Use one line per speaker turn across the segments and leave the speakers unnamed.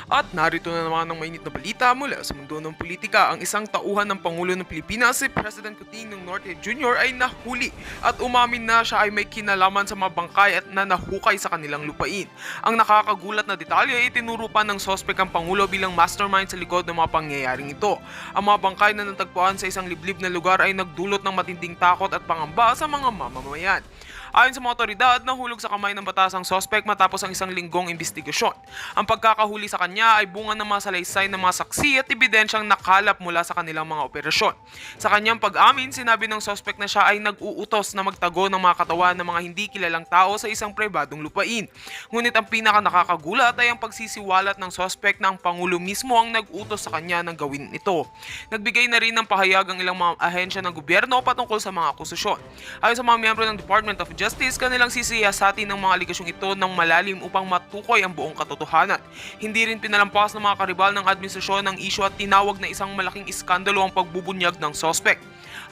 At narito na naman ang mainit na balita mula sa mundo ng politika. Ang isang tauhan ng Pangulo ng Pilipinas, si President Kuting ng Norte Jr. ay nahuli at umamin na siya ay may kinalaman sa mga bangkay at na nahukay sa kanilang lupain. Ang nakakagulat na detalye ay tinuro pa ng sospek ang Pangulo bilang mastermind sa likod ng mga pangyayaring ito. Ang mga bangkay na natagpuan sa isang liblib na lugar ay nagdulot ng matinding takot at pangamba sa mga mamamayan. Ayon sa mga otoridad, nahulog sa kamay ng batas ang sospek matapos ang isang linggong investigasyon. Ang pagkakahuli sa kanya ay bunga ng mga salaysay ng mga saksi at ebidensyang nakalap mula sa kanilang mga operasyon. Sa kanyang pag-amin, sinabi ng sospek na siya ay nag-uutos na magtago ng mga katawan ng mga hindi kilalang tao sa isang pribadong lupain. Ngunit ang pinaka nakakagulat ay ang pagsisiwalat ng sospek na ang Pangulo mismo ang nag-utos sa kanya ng gawin ito. Nagbigay na rin ng pahayag ang ilang mga ahensya ng gobyerno patungkol sa mga akusasyon. Ayon sa mga miyembro ng Department of Justice, kanilang sisiyasatin ng mga aligasyong ito ng malalim upang matukoy ang buong katotohanan. Hindi rin pinalampas ng mga karibal ng administrasyon ng isyu at tinawag na isang malaking iskandalo ang pagbubunyag ng sospek.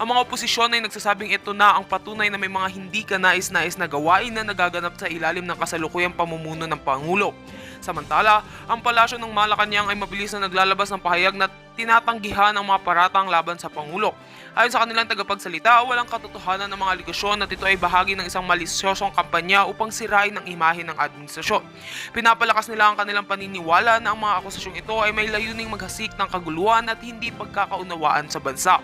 Ang mga oposisyon ay nagsasabing ito na ang patunay na may mga hindi kanais-nais na gawain na nagaganap sa ilalim ng kasalukuyang pamumuno ng Pangulo. Samantala, ang palasyo ng Malacanang ay mabilis na naglalabas ng pahayag na tinatanggihan ang mga paratang laban sa Pangulo. Ayon sa kanilang tagapagsalita, walang katotohanan ng mga aligasyon at ito ay bahagi ng isang malisyosong kampanya upang sirain ang imahe ng administrasyon. Pinapalakas nila ang kanilang paniniwala na ang mga akusasyong ito ay may layuning maghasik ng kaguluhan at hindi pagkakaunawaan sa bansa.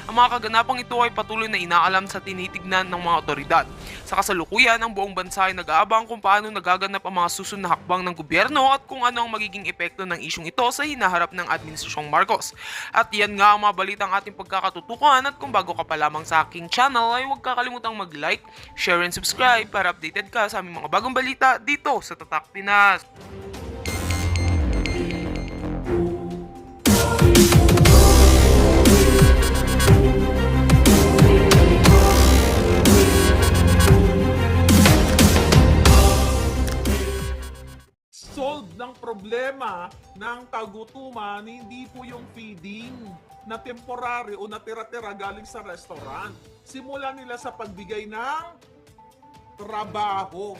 Ang mga kaganapang ito ay patuloy na inaalam sa tinitignan ng mga otoridad. Sa kasalukuyan, ang buong bansa ay nag-aabang kung paano nagaganap ang mga susunod na hakbang ng gobyerno at kung ano ang magiging epekto ng isyong ito sa hinaharap ng Administrasyong Marcos. At yan nga ang mga balitang ating pagkakatutukan at kung bago ka pa lamang sa aking channel ay huwag kakalimutang mag-like, share and subscribe para updated ka sa aming mga bagong balita dito sa Tatak Pinas.
Solve ng problema ng kagutuman, hindi po yung feeding na temporary o natira-tira galing sa restaurant. Simula nila sa pagbigay ng trabaho.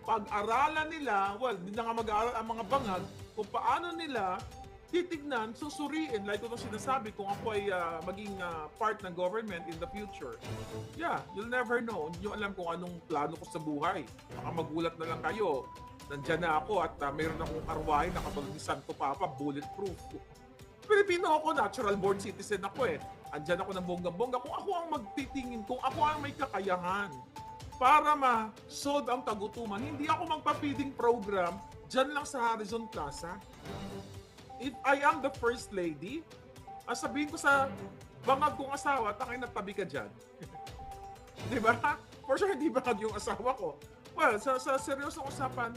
Pag-aralan nila, well, hindi na nga mag-aaral ang mga bangag kung paano nila titignan, susuriin, like ko sinasabi, kung ako ay maging part ng government in the future. Yeah, you'll never know. Hindi nyo alam kung anong plano ko sa buhay. Baka magulat na lang kayo. Nandyan na ako at mayroon akong arwahin na katulad ni Santo Papa, bulletproof. Pilipino ako, natural born citizen ako eh. Andyan ako ng bongga-bongga. Kung ako ang magtitingin, kung ako ang may kakayahan para ma-solve ang kagutuman, hindi ako magpa-feeding program dyan lang sa Harrison Plaza. If I am the first lady, sabihin ko sa bangag kong asawa, takay na tabi ka dyan. Di ba? For sure, hindi bangag yung asawa ko. Well, sa seryosong usapan,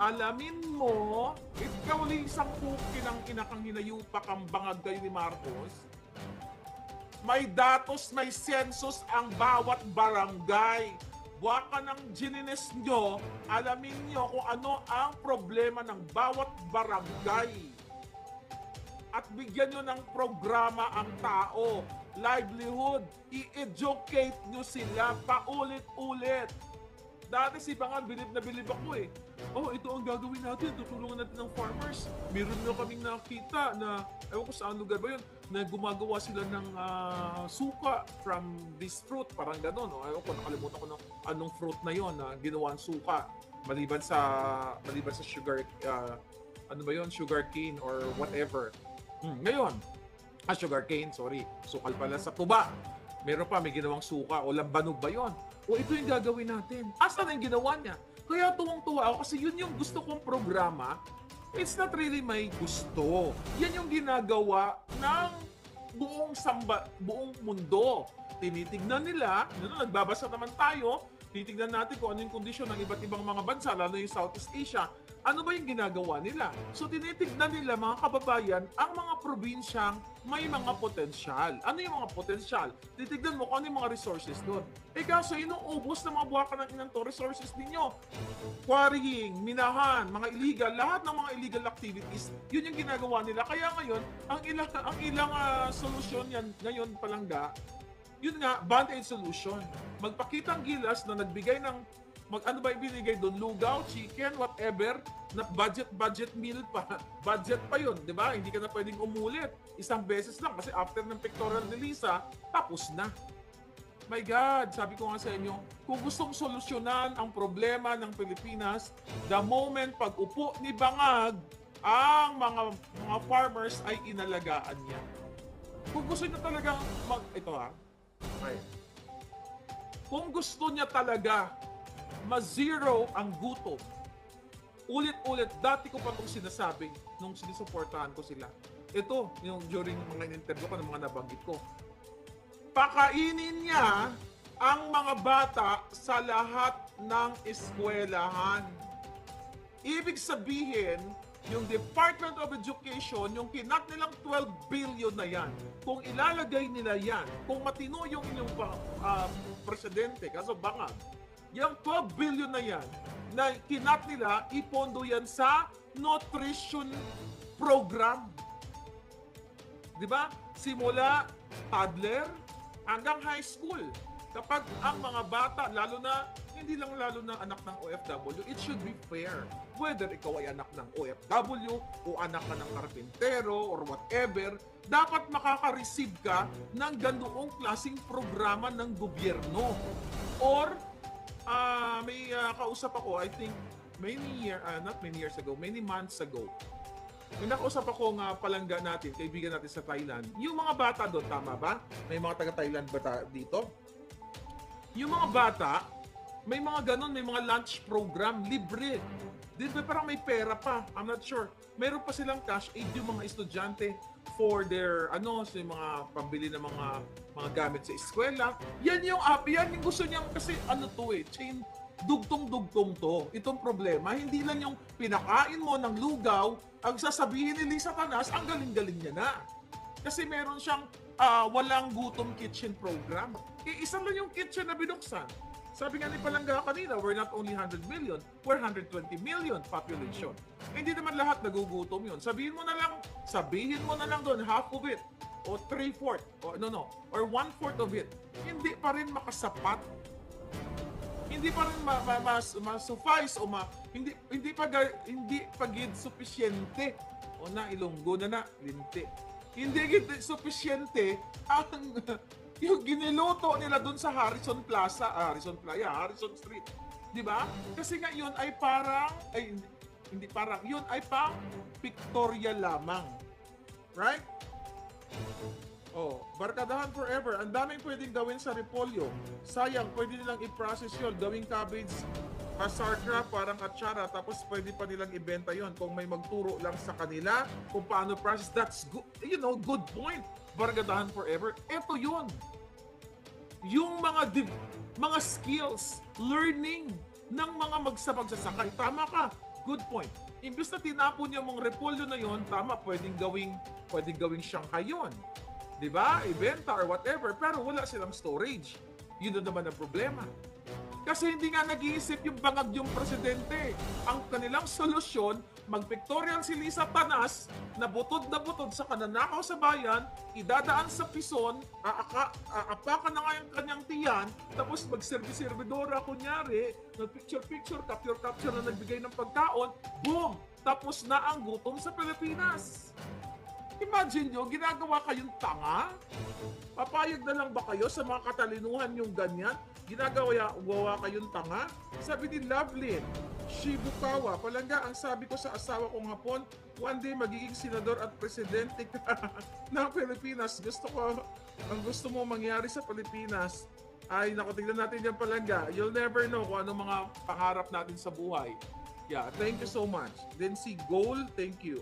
alamin mo, ikaw ulit isang kuki ng inakang hinayupak ang bangag kayo ni Marcos, may datos, may census ang bawat barangay. Baka ng ginines nyo, alamin nyo kung ano ang problema ng bawat barangay. At bigyan nyo ng programa ang tao, livelihood, i-educate nyo sila paulit-ulit. Dati si Bangan, bilib na bilib ako eh. Oh, ito ang gagawin natin, tutulungan natin ng farmers. Meron nyo kaming nakita na, ewan ko saan lugar ba yun, na gumagawa sila ng suka from this fruit, parang gano'n. Oh. Ewan ko, nakalimutan ko ng anong fruit na yon na ginawan suka. Maliban sa sugar, ano ba yun, sugar cane or whatever. Ngayon, sugar cane, sorry, sukal pala sa tuba. Meron pa, may ginawang suka o lambanog ba yon? O ito yung gagawin natin. Asa na yung ginawa niya? Kaya tuwang-tuwa ako kasi yun yung gusto kong programa. It's not really my gusto. Yan yung ginagawa ng buong mundo. Tinitignan nila, nagbabasa naman tayo, titignan natin kung ano yung kondisyon ng iba't ibang mga bansa, lalo yung Southeast Asia. Ano ba yung ginagawa nila? So tinitignan nila, mga kababayan, ang mga probinsyang may mga potensyal. Ano yung mga potensyal? Titignan mo kung ano yung mga resources doon. Eh kaso, inuubos na mga buwaka ng inang to, resources ninyo. Quarrying, minahan, mga illegal, lahat ng mga illegal activities, yun yung ginagawa nila. Kaya ngayon, ang ilang solusyon yan, ngayon palangga, yun nga, band-aid solution. Magpakitang gilas na nagbigay ng Ano ba ibinigay doon? Lugaw, chicken, whatever, na budget meal pa. Budget pa yun, di ba? Hindi ka na pwedeng umulit. Isang beses lang kasi after ng pictorial ni Lisa, tapos na. My God, sabi ko nga sa inyo, kung gustong solusyonan ang problema ng Pilipinas, the moment pag upo ni Bangag, ang mga farmers ay inalagaan niya. Kung gusto niya talagang ito ha. Okay. Kung gusto niya talaga ma-zero ang gutom, ulit-ulit, dati ko pa itong sinasabi nung sinusuportahan ko sila. Ito, yung during mga interview ko ng mga nabanggit ko. Pakainin niya ang mga bata sa lahat ng eskwelahan. Ibig sabihin, yung Department of Education, yung kinat nilang 12 billion na yan, kung ilalagay nila yan, kung matino yung inyong presidente, kaso Bangag, yung 12 billion na yan, na kinat nila, ipondo yan sa nutrition program. Di ba? Simula toddler hanggang high school. Kapag ang mga bata, hindi lang lalo na anak ng OFW, it should be fair. Whether ikaw ay anak ng OFW o anak ka ng karpintero or whatever, dapat makaka-receive ka ng ganoong klaseng programa ng gobyerno. Or, may kausap ako, I think, many months ago, may nakausap ako nga palangga natin, kaibigan natin sa Thailand. Yung mga bata doon, tama ba? May mga taga-Thailand ba dito? Yung mga bata, may mga ganon, may mga lunch program, libre. Di ba parang may pera pa? I'm not sure. Meron pa silang cash aid yung mga estudyante for their, sa mga pambili ng mga gamit sa eskwela. Yan yung gusto niyang, kasi chain, dugtong-dugtong to. Itong problema, hindi lang yung pinakain mo ng lugaw, ang sasabihin ni Lisa Tanas, ang galing-galing niya na. Kasi meron siyang walang gutom kitchen program. Isa lang yung kitchen na binuksan. Sabi nga ni Palangga kanina, we're not only 100 million, we're 120 million population. Hindi naman lahat nagugutom yun. Sabihin mo na lang doon, half of it, o 3/4, or 1/4 of it. Hindi pa rin makasapat. Hindi pa rin ma-suffice o hindi pa gid sufisyente. O na Ilonggo na linti. Hindi gid sufisyente ang yung giniluto nila doon sa Harrison Street. 'Di ba? Kasi nga yun ay yun ay pang pictorial lamang. Right? Barkadahan forever. Ang daming pwedeng gawin sa repolyo. Sayang, pwede nilang i-process yun. Gawing cabbage, asarca, parang atsara. Tapos pwede pa nilang ibenta yon kung may magturo lang sa kanila kung paano process. That's good. Good point. Barkadahan forever. Ito yun. Yung mga skills, learning ng mga magsasakay. Tama ka. Good point. Imbes na tinapon yung mga repolyo na yon, tama, pwedeng gawing Shanghai yun. Diba? Ibenta or whatever. Pero wala silang storage. Yun na naman ang problema. Kasi hindi nga nag-iisip yung Bangag yung presidente. Ang kanilang solusyon, mag-pictorial si Lisa Tanas na butod sa kananakaw sa bayan, idadaan sa pison, aapakan na nga yung kanyang tiyan, tapos mag-servidora kunyari, nag-picture, capture na nagbigay ng pagkaon, boom! Tapos na ang gutom sa Pilipinas. Imagine nyo, ginagawa kayong tanga? Papayag na lang ba kayo sa mga katalinuhan yung ganyan? Ginagawa kayong tanga? Sabi ni Lovelyn Shibukawa, Palangga, ang sabi ko sa asawa kong hapon, one day magiging senador at presidente ka ng Pilipinas. Ang gusto mo mangyari sa Pilipinas, ay tignan natin yan, Palangga. You'll never know kung anong mga pangarap natin sa buhay. Yeah, thank you so much. Then si Goal, thank you.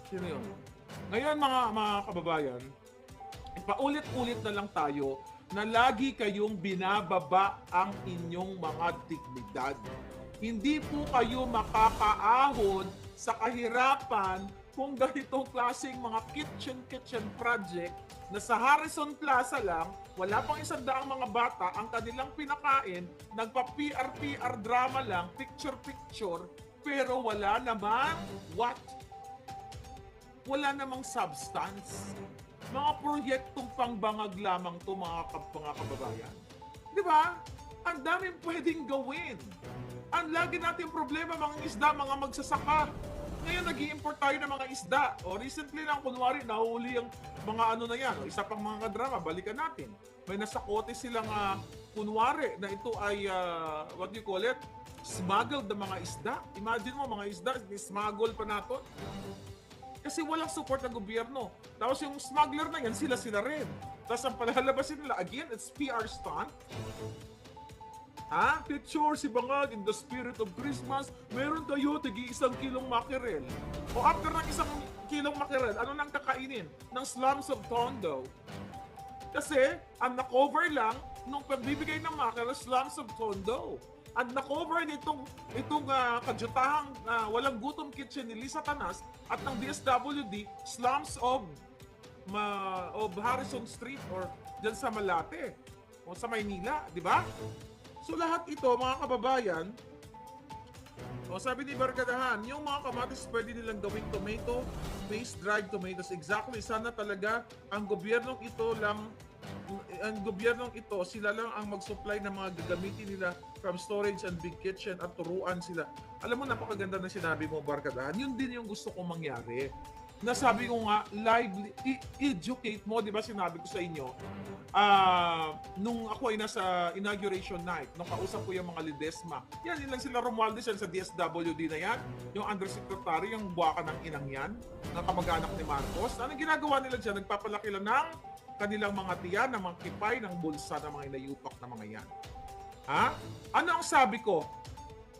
Sino yun? Ngayon mga kababayan, paulit-ulit na lang tayo na lagi kayong binababa ang inyong mga dignidad. Hindi po kayo makakaahon sa kahirapan kung ganitong klaseng mga kitchen project na sa Harrison Plaza lang, wala pang 100 mga bata, ang kanilang pinakain, nagpa-PR drama lang, picture, pero wala namang wala namang substance. Mga proyektong pangbangag lamang to mga kababayan. Di ba? Ang daming pwedeng gawin. Ang lagi natin problema, mga isda, mga magsasaka. Ngayon, nag-i-import tayo ng mga isda. O recently lang, kunwari, nahuli ang mga ano na yan. O, isa pang mga kadrama, balikan natin. May nasa kote silang, kunwari, na ito ay, what do you call it? Smuggled na mga isda. Imagine mo, mga isda, smuggle pa natin. Kasi walang support ng gobyerno. Tapos yung smuggler na yan, sila rin. Tapos ang palalabasin nila, again, it's PR stunt. Ha? Picture si Bangag in the spirit of Christmas. Meron tayo, tigi 1 kilong mackerel. O after ng 1 kilong mackerel, ano nang kakainin? Ng slums of Tondo. Kasi, ang na-cover lang, nung pagbibigay ng mackerel, slums of Tondo. Ang na-cover nitong kadyutahang walang gutom kitchen ni Lisa Tanas at ng DSWD, slums of Harrison Street or dyan sa Malate o sa Maynila, di ba? So lahat ito, mga kababayan, o sabi ni Barkadahan, yung mga kamatis pwede nilang gawing tomato paste, dried tomatoes. Exactly, sana talaga ang gobyernong ito, sila lang ang mag-supply ng mga gagamitin nila from storage and big kitchen at turuan sila. Alam mo, napakaganda na sinabi mo, Barkadahan. Yun din yung gusto kong mangyari. Nasabi ko nga, educate mo, di ba sinabi ko sa inyo, nung ako ay nasa inauguration night, nung kausap ko yung mga Lidesma, yan lang sila Romualdez yan sa DSWD na yan, yung undersecretary, yung buwaka ng inang yan, ng kamag-anak ni Marcos. Anong ginagawa nila dyan? Nagpapalaki lang ng kanilang mga tiyan, ng mga kipay, ng bulsa, ng mga inayupak na mga yan. Ha? Ano ang sabi ko?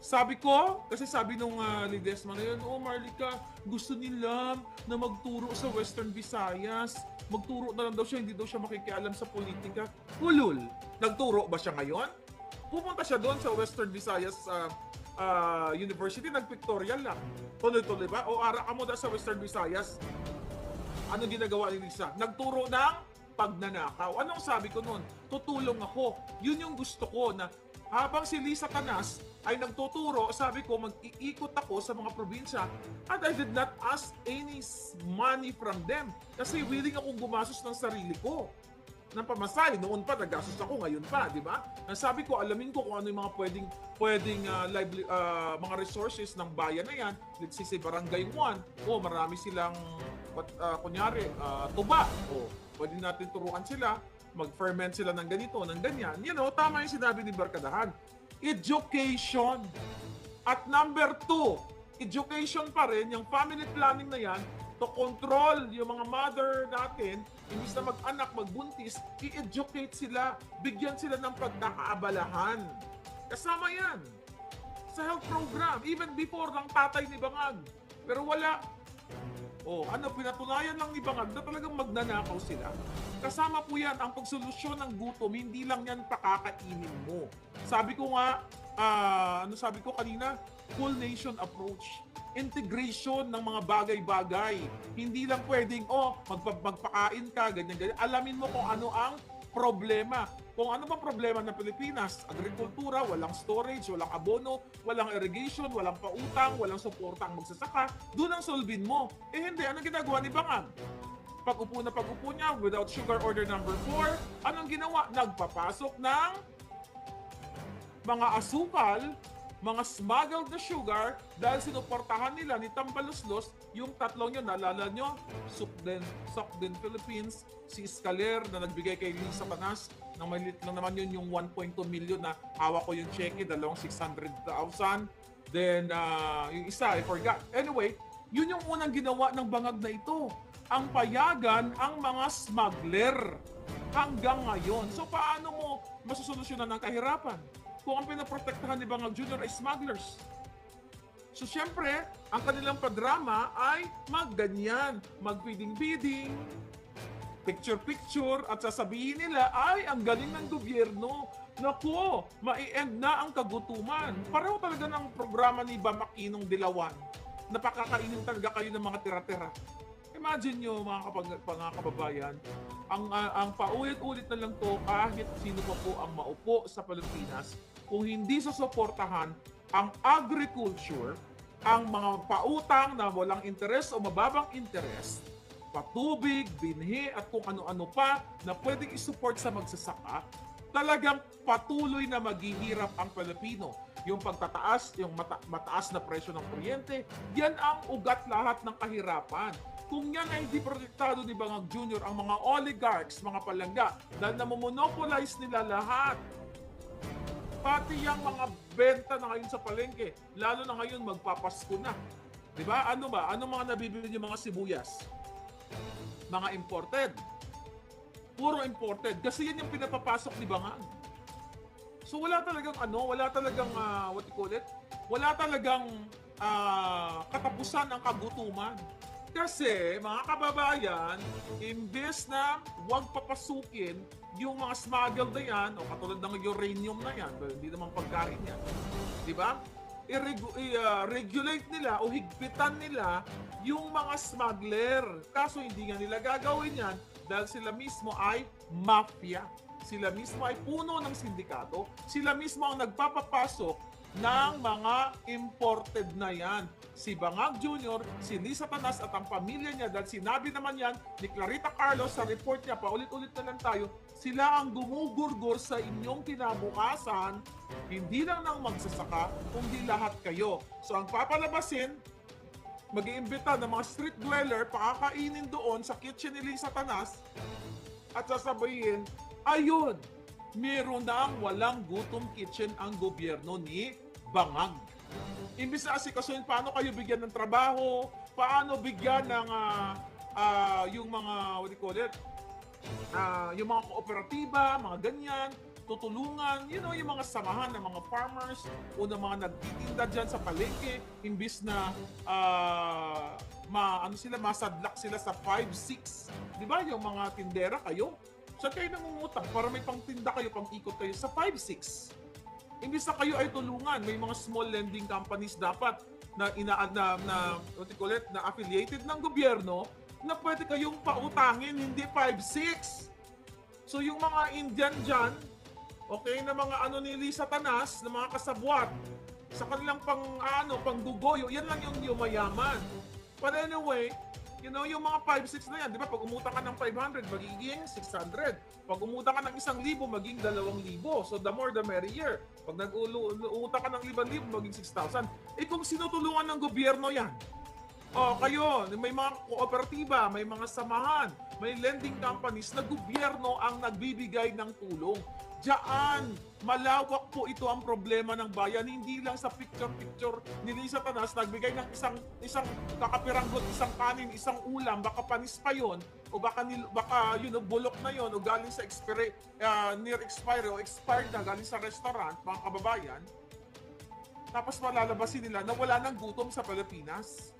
Sabi ko, kasi sabi nung Lidesma na yun, oh Marlica, gusto nila na magturo sa Western Visayas. Magturo na lang daw siya, hindi daw siya makikialam sa politika. Ulul, nagturo ba siya ngayon? Pumunta siya doon sa Western Visayas University, nag-pictorial lang. Tuloy-tuloy ba? O ara ka mo sa Western Visayas. Ano ginagawa ni Lisa? Nagturo ng pagnanakaw. Anong sabi ko noon? Tutulong ako. Yun yung gusto ko na habang si Lisa Tanas ay nagtuturo, sabi ko, mag-iikot ako sa mga probinsya at I did not ask any money from them kasi willing akong gumastos ng sarili ko ng pamasahe. Noon pa, naggastos ako, ngayon pa, di ba? Sabi ko, alamin ko kung ano yung mga pwedeng mga resources ng bayan na yan. Let's say, Barangay 1, marami silang, tuba. Pwede natin turuan sila, mag-ferment sila ng ganito, ng ganyan. Tama yung sinabi ni Barkadahan. Education. At number 2, education pa rin, yung family planning na yan, to control yung mga mother natin, imbis na mag-anak, magbuntis, i-educate sila, bigyan sila ng pagkakaabalahan. Kasama yan sa health program, even before ng tatay ni Bangag. Pero wala. Pinatunayan lang ni Bangag na talagang magnanakaw sila. Kasama po yan ang pagsolusyon ng gutom, hindi lang yan pakakainin mo. Sabi ko nga, sabi ko kanina, full nation approach. Integration ng mga bagay-bagay. Hindi lang pwedeng, magpakain ka, ganyan-ganyan. Alamin mo kung ano ang problema. Kung ano bang problema ng Pilipinas, agrikultura, walang storage, walang abono, walang irrigation, walang pautang, walang suporta ang magsasaka, doon ang solvin mo. Hindi, ano ginagawa ni Bangag? Pag-upo niya, without sugar order number 4, anong ginawa? Nagpapasok ng mga asukal, mga smuggled na sugar dahil sinuportahan nila ni Tambaluslos yung tatlong yun. Naalala nyo? Sukden Philippines, si Escaler na nagbigay kay Lisa Tanas nang maliit lang naman yun yung 1.2 million na hawak ko yung cheque, dalawang 600,000. Then, yung isa, I forgot. Anyway, yun yung unang ginawa ng Bangag na ito. Ang payagan ang mga smuggler hanggang ngayon. So, paano mo masusolusyonan ang kahirapan kung ang pinaprotektahan ni Bangag Jr. ay smugglers? So, syempre, ang kanilang padrama ay magganyan, mag-bidding-bidding, picture-picture, at sasabihin nila, ay, ang galing ng gobyerno. Naku, mai-end na ang kagutuman. Pareho talaga ng programa ni Bam Aquinong Dilawan. Napakakainin talaga kayo ng mga tira-tira. Imagine nyo, mga kababayan, ang paulit-ulit na lang to, kahit sino pa po ang maupo sa Pilipinas, kung hindi susuportahan ang agriculture, ang mga pautang na walang interes o mababang interes, patubig, binhi, at kung ano-ano pa na pwedeng isupport sa magsasaka, talagang patuloy na maghihirap ang Pilipino. Yung pagtataas, yung mataas na presyo ng kuryente, yan ang ugat lahat ng kahirapan. Kung yan ay hindi protektado ni Bangag Jr., ang mga oligarchs, mga palangga, dahil namomonopolize nila lahat. Pati yung mga benta na ngayon sa palengke, lalo na ngayon magpapasko na. Di ba? Ano ba? Ano mga nabibili yung mga sibuyas? Mga imported. Puro imported. Kasi yan yung pinapapasok ni Bangag. So wala talagang wala talagang what you call it? Wala talagang katapusan ng kagutuman. Kasi mga kababayan, imbes na huwag papasukin yung mga smuggled na yan, o katulad ng uranium na yan, well, hindi naman pagkain yan. Di ba? I-regulate nila o higpitan nila yung mga smuggler. Kaso hindi nga nila gagawin yan dahil sila mismo ay mafia. Sila mismo ay puno ng sindikato. Sila mismo ang nagpapapasok ng mga imported na yan. Si Bangag Jr., si Lisa Tanas at ang pamilya niya, dahil sinabi naman yan ni Clarita Carlos sa report niya, paulit-ulit na lang tayo, sila ang gumugurgur sa inyong kinabukasan, hindi lang ng magsasaka, kundi lahat kayo. So ang papalabasin, mag-iimbita ng mga street dweller, pakakainin doon sa kitchen ni Lisa Tanas, at sasabihin, ayun, meron na ang walang gutom kitchen ang gobyerno ni Bangag. Imbis na asikasuhin paano kayo bigyan ng trabaho, paano bigyan ng yung mga, what do you call it, yung mga kooperatiba, mga ganyan, tutulungan, yung mga samahan ng mga farmers o ng mga nagtitinda dyan sa palengke, imbis na masadlak sila sa 5-6. Di ba? Yung mga tindera kayo, saan kayo nangungutang para may pangtinda kayo, pang-ikot kayo sa 5-6? Imbis na kayo ay tulungan, may mga small lending companies dapat na what you call it, na affiliated ng gobyerno na pwede kayong pautangin, hindi 5-6. So yung mga Indian dyan, okay, na mga ni Lisa Tanas, na mga kasabwat, sa kanilang panggugoyo, yan lang yung yumayaman. But anyway, yung mga 5-6 na yan, di ba? Pag umutang ka ng 500, magiging 600. Pag umutang ka ng 1,000, magiging 2,000. So the more, the merrier. Pag nag-umutang ka ng 5,000, magiging 6,000. Eh kung sinutulungan ng gobyerno yan, kayo, may mga kooperatiba, may mga samahan, may lending companies na gobyerno ang nagbibigay ng tulong. Diyan, malawak po ito ang problema ng bayan. Hindi lang sa picture-picture ni Lisa Tanas, nagbigay ng isang kakapiranggot, isang kanin, isang ulam, baka panis pa yon, o baka bulok na yon, o galing sa near expiry o expired na, galing sa restaurant, mga kababayan. Tapos malalabasin nila na wala ng gutom sa Pilipinas.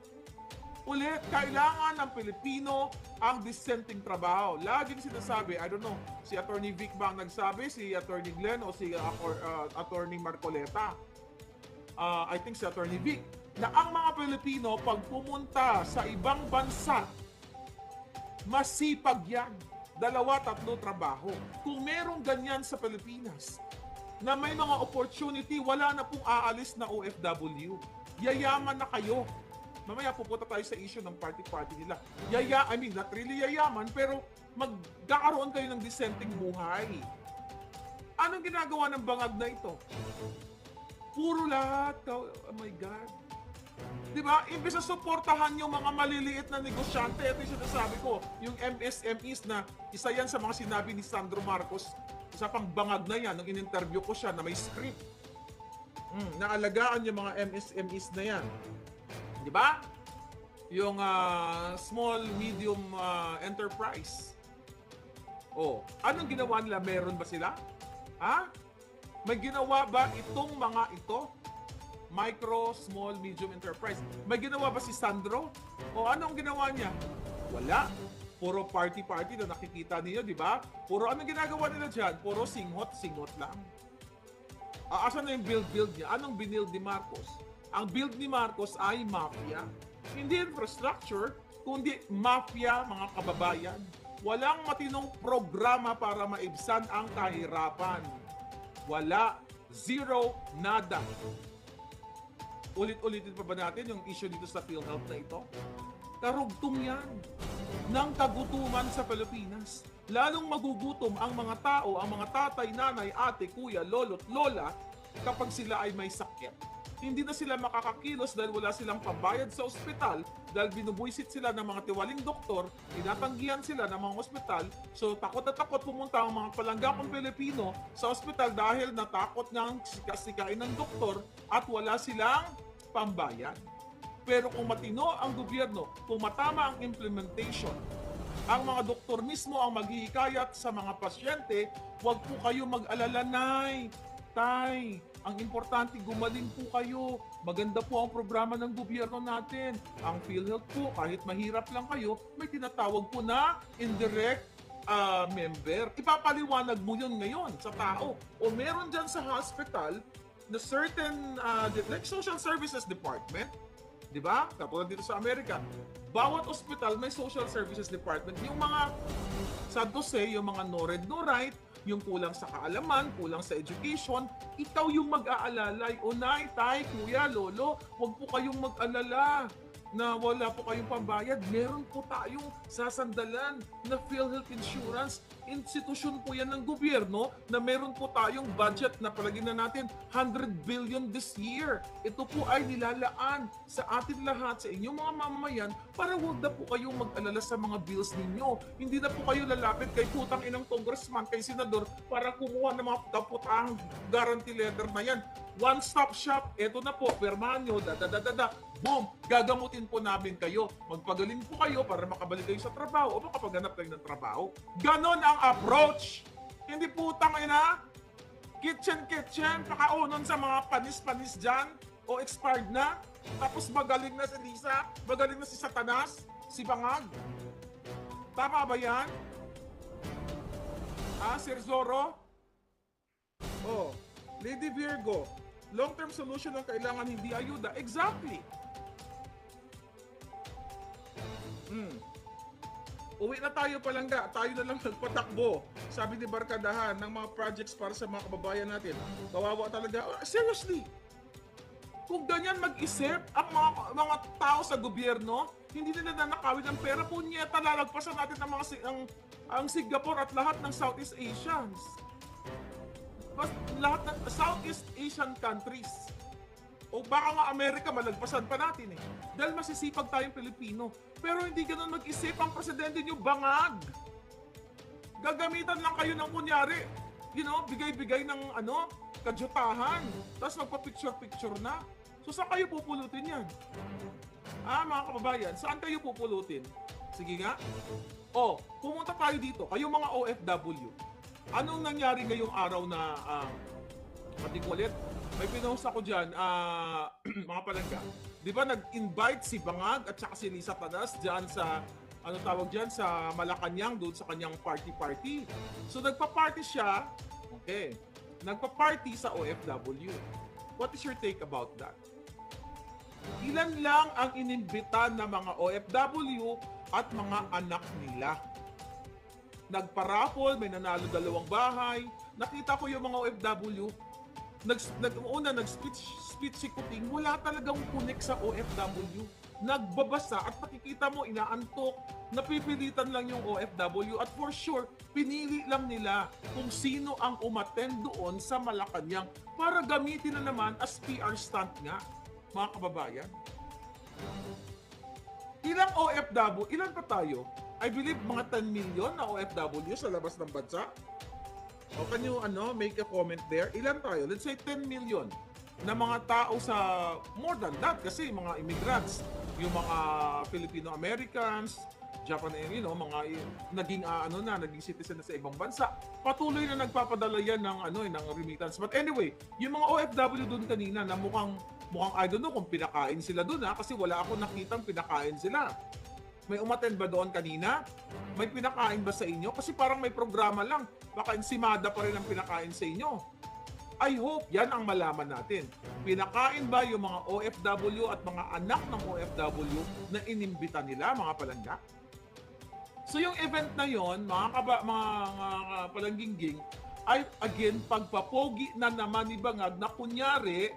Ulit, kailangan ng Pilipino ang dissenting trabaho. Laging sinasabi, I don't know, si Attorney Vic ba ang nagsabi, si Attorney Glenn o si Attorney Marcoleta? I think si Attorney Vic, na ang mga Pilipino pag pumunta sa ibang bansa, masipag yan. 2-3 trabaho. Kung merong ganyan sa Pilipinas, na may mga opportunity, wala na pong aalis na OFW. Yayaman na kayo. Mamaya pupunta tayo sa issue ng party-party nila. Not really yayaman, pero magkakaroon kayo ng dissenting buhay. Anong ginagawa ng Bangag na ito? Puro lahat. Oh my God. Diba? Imbes na suportahan yung mga maliliit na negosyante, ito yung sinasabi ko, yung MSMEs na isa yan sa mga sinabi ni Sandro Marcos, isa pang Bangag na yan, nung in-interview ko siya na may script. Naalagaan yung mga MSMEs na yan. Di ba? Yung small, medium enterprise. Anong ginawa nila? Meron ba sila? May ginawa ba itong mga ito? Micro, small, medium enterprise. May ginawa ba si Sandro? Anong ginawa niya? Wala. Puro party-party na nakikita niyo, di ba? Puro anong ginagawa nila dyan? Puro singot lang. Asan na yung build niya? Anong binild ni Marcos? Ang build ni Marcos ay mafia. Hindi infrastructure, kundi mafia, mga kababayan. Walang matinong programa para maibsan ang kahirapan. Wala. Zero. Nada. Ulit-ulitin pa ba natin yung issue dito sa PhilHealth na ito? Karugtong yan ng kagutuman sa Pilipinas. lalong magugutom ang mga tao, ang mga tatay, nanay, ate, kuya, lolo't lola kapag sila ay may sakit. Hindi na sila makakakilos dahil wala silang pambayad sa ospital, dahil binubuisit sila ng mga tiwaling doktor, tinatanggihan sila ng mga ospital, so takot na takot pumunta ang mga palanggakong Pilipino sa ospital dahil natakot ng sikasikain ng doktor at wala silang pambayad. Pero kung matino ang gobyerno, kung matama ang implementation, ang mga doktor mismo ang maghihikayat sa mga pasyente, huwag po kayo mag-alala, nay, tay, ang importante gumaling po kayo. Maganda po ang programa ng gobyerno natin. Ang PhilHealth po, kahit mahirap lang kayo, may tinatawag po na indirect member. Ipapaliwanag mo yun ngayon sa tao. O meron dyan sa hospital na certain, like social services department, di ba? Katulad dito sa Amerika, bawat ospital may social services department. Yung mga, sad to say, yung mga no read, no write, yung kulang sa kaalaman, kulang sa education, ikaw yung mag-aalalay. O nay, tay, kuya, lolo, huwag po kayong mag-alala na wala po kayong pambayad. Meron po tayong sasandalan na PhilHealth Insurance. Institusyon po yan ng gobyerno na meron po tayong budget na palagay na natin 100 billion this year. Ito po ay nilalaan sa atin lahat, sa inyong mga mamamayan, para huwag na po kayong mag-alala sa mga bills ninyo. Hindi na po kayo lalapit kay putang inang congressman, kay senador, para kumuha ng mga kaputang guarantee letter na yan. One-stop shop, eto na po, permahan nyo, boom, gagamutin po namin kayo. Magpagaling po kayo para makabalik kayo sa trabaho o makapaganap kayo ng trabaho. Ganon ang approach. Hindi putang ina, kitchen, pakaunon sa mga panis-panis dyan o expired na. Tapos magaling na si Lisa, magaling na si Satanas, si Bangag. Tama ba yan? Sir Zorro? Oh, Lady Virgo, long-term solution ang kailangan, hindi ayuda. Exactly. Uwi na tayo palangga, tayo na lang nagpatakbo. Sabi ni Barkadahan ng mga projects para sa mga kababayan natin. Kawawa talaga. Seriously, kung ganyan mag-isip ang mga tao sa gobyerno, hindi nila nanakawin ang pera, punyeta, lalagpasan natin ang Singapore at lahat ng Southeast Asians. Lahat ng Southeast Asian countries. O baka nga Amerika, malagpasan pa natin eh. Dahil masisipag tayong Pilipino. Pero hindi ganun mag-isip ang presidente nyo, bangag. Gagamitan lang kayo ng kunyari, bigay-bigay ng kadyutahan. Tapos magpa-picture-picture na. So saan kayo pupulutin yan? Mga kababayan, saan kayo pupulutin? Sige nga. Pumunta tayo dito, kayong mga OFW. Anong nangyari ngayong araw na matikulit? May pinost ako dyan, mga palangga. Di ba nag-invite si Bangag at saka si Lisa Tanas dyan sa, sa Malacanang, doon sa kanyang party-party. So nagpa-party siya, nagpa-party sa OFW. What is your take about that? Ilan lang ang inimbitan ng mga OFW at mga anak nila. Nagparapol, may nanalo 2 bahay. Nakita ko yung mga OFW, nag-speech si Kuting, wala talagang connect sa OFW. Nagbabasa at nakikita mo, inaantok, napipilitan lang yung OFW at for sure, pinili lang nila kung sino ang umattend doon sa Malacanang para gamitin na naman as PR stunt nga, mga kababayan. Ilang OFW, ilan pa tayo? I believe mga 10 million na OFW sa labas ng bansa. O can you make a comment there? Ilan tayo? Let's say 10 million na mga tao sa, more than that, kasi mga immigrants, yung mga Filipino-Americans, Japanese, mga naging naging citizen na sa ibang bansa. Patuloy na nagpapadala yan ng remittance. But anyway, yung mga OFW doon kanina na mukhang I don't know kung pinakain sila doon kasi wala ako nakitang pinakain sila. May umattend ba doon kanina? May pinakain ba sa inyo? Kasi parang may programa lang. Baka ensimada pa rin ang pinakain sa inyo. I hope yan ang malaman natin. Pinakain ba yung mga OFW at mga anak ng OFW na inimbita nila, mga palangga? So yung event na yon, mga palangging-ging, ay again pagpapogi na naman ni Bangag na kunyari